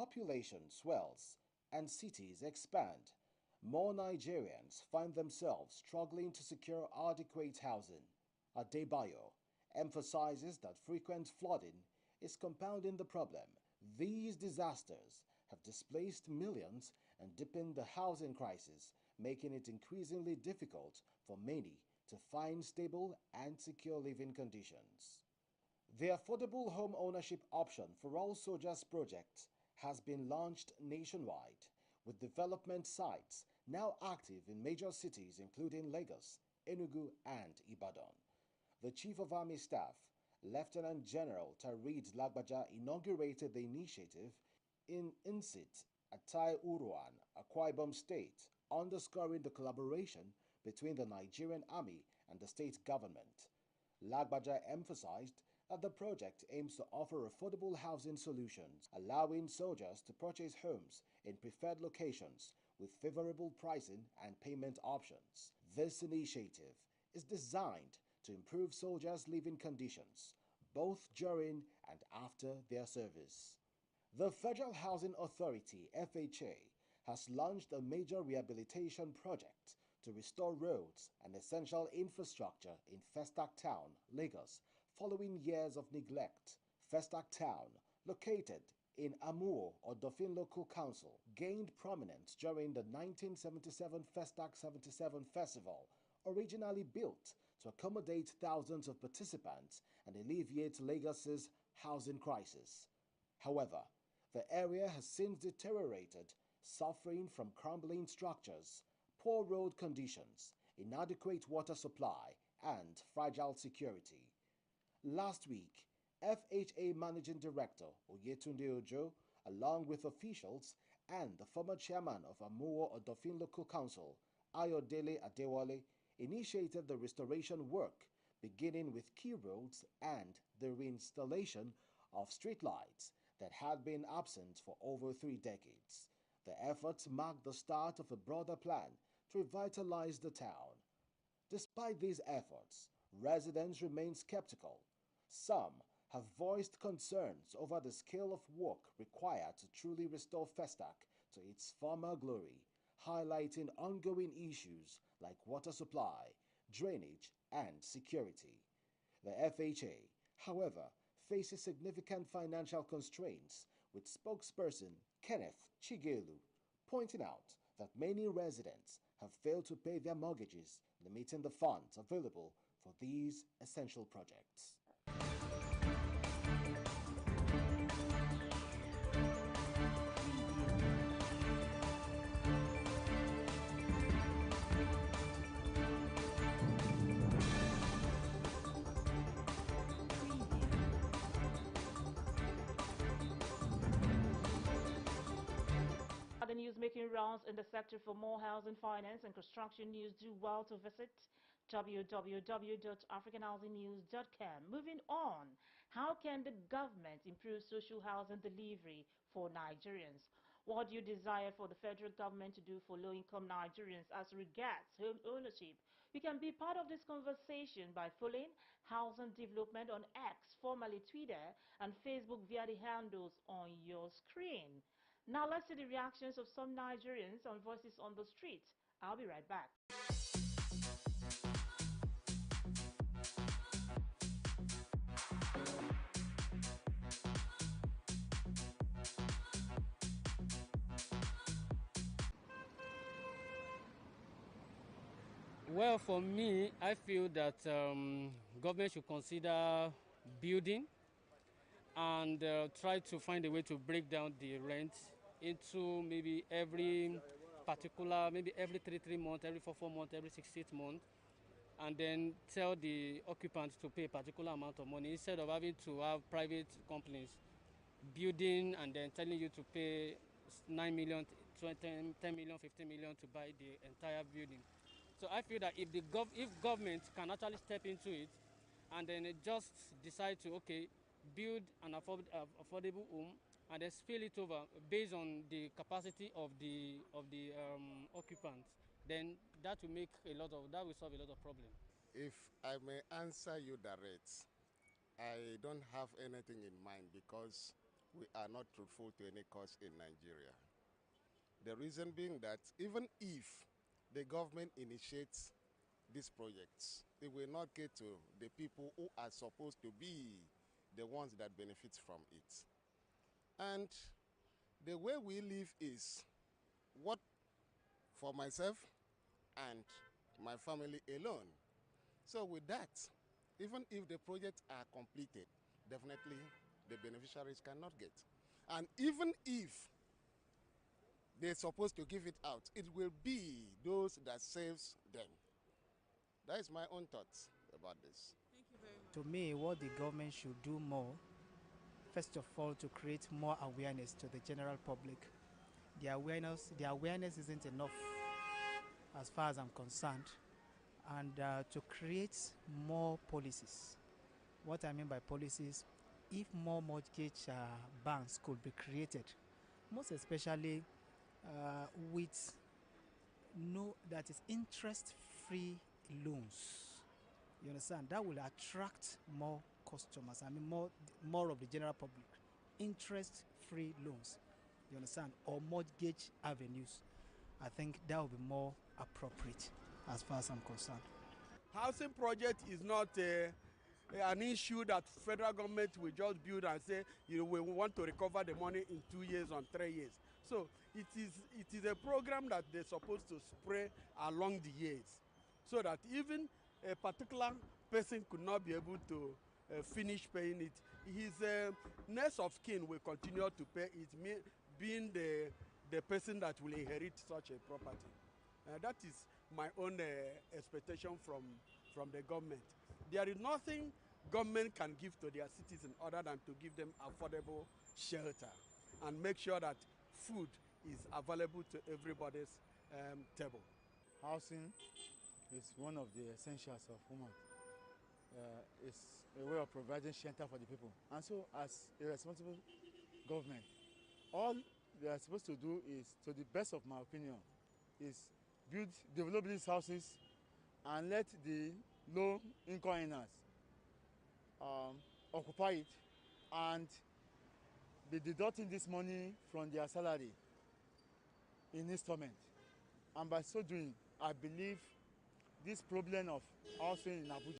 population swells and cities expand, more Nigerians find themselves struggling to secure adequate housing. Adebayo emphasizes that frequent flooding is compounding the problem. These disasters have displaced millions and deepened the housing crisis, making it increasingly difficult for many to find stable and secure living conditions. The Affordable Home Ownership Option for All Soldiers project has been launched nationwide, with development sites now active in major cities including Lagos, Enugu, and Ibadan. The Chief of Army Staff, Lieutenant General Tarid Lagbaja, inaugurated the initiative in Insit, Atai Uruan, Akwa Ibom State, underscoring the collaboration between the Nigerian Army and the state government. Lagbaja emphasized that the project aims to offer affordable housing solutions, allowing soldiers to purchase homes in preferred locations with favorable pricing and payment options. This initiative is designed to improve soldiers' living conditions, both during and after their service. The Federal Housing Authority, FHA, has launched a major rehabilitation project to restore roads and essential infrastructure in Festac Town, Lagos, following years of neglect. Festac Town, located in Amuo or Dauphin Local Council, gained prominence during the 1977 Festac 77 Festival, originally built to accommodate thousands of participants and alleviate Lagos's housing crisis. However, the area has since deteriorated, suffering from crumbling structures, poor road conditions, inadequate water supply, and fragile security. Last week, FHA Managing Director Oyetunde Ojo, along with officials and the former chairman of Amuwo Odofin Local Council, Ayodele Adewale, initiated the restoration work, beginning with key roads and the reinstallation of streetlights that had been absent for over 3 decades. The efforts marked the start of a broader plan to revitalize the town. Despite these efforts, residents remain skeptical. Some have voiced concerns over the scale of work required to truly restore Festac to its former glory, highlighting ongoing issues like water supply, drainage, and security. The FHA, however, faces significant financial constraints, with spokesperson Kenneth Chigelu pointing out that many residents have failed to pay their mortgages, limiting the funds available for these essential projects. Other news making rounds in the sector. For more housing, finance, and construction news, do well to visit www.africanhousingnews.com. Moving on, how can the government improve social housing delivery for Nigerians? What do you desire for the federal government to do for low-income Nigerians as regards home ownership? You can be part of this conversation by following Housing Development on X, formerly Twitter, and Facebook via the handles on your screen. Now let's see the reactions of some Nigerians on Voices on the Street. I'll be right back. Well, for me, I feel that government should consider building and try to find a way to break down the rent into maybe every particular, maybe every 3 months, every 4 months, every 6 months, and then tell the occupants to pay a particular amount of money instead of having to have private companies building and then telling you to pay 9 million, 10 million, 15 million to buy the entire building. So I feel that if government can actually step into it and then just decide to, okay, build an affordable home and then spill it over based on the capacity of the occupants, then that will solve a lot of problems. If I may answer you direct, I don't have anything in mind because we are not truthful to any cause in Nigeria. The reason being that even if the government initiates these projects, it will not get to the people who are supposed to be the ones that benefit from it. And the way we live is what for myself and my family alone. So with that, even if the projects are completed, definitely the beneficiaries cannot get. And even if they're supposed to give it out, it will be those that saves them. That is my own thoughts about this. Thank you very much. To me, what the government should do more, first of all, to create more awareness to the general public. The awareness isn't enough as far as I'm concerned. And to create more policies. What I mean by policies, if more mortgage banks could be created, most especially with that is interest-free loans. You understand? That will attract more customers. I mean, more of the general public. Interest-free loans. You understand? Or mortgage avenues. I think that will be more appropriate as far as I'm concerned. Housing project is not an issue that federal government will just build and say, we want to recover the money in 2 years or 3 years. So it is a program that they're supposed to spread along the years, so that even a particular person could not be able to finish paying it. His next of kin will continue to pay it, being the person that will inherit such a property. That is my own expectation from the government. There is nothing government can give to their citizens other than to give them affordable shelter and make sure that food is available to everybody's table. Housing is one of the essentials of human. It's a way of providing shelter for the people. And so, as a responsible government, all they are supposed to do is, to the best of my opinion, is develop these houses and let the low-income earners occupy it and be deducting this money from their salary in installment. And by so doing, I believe this problem of housing in Abuja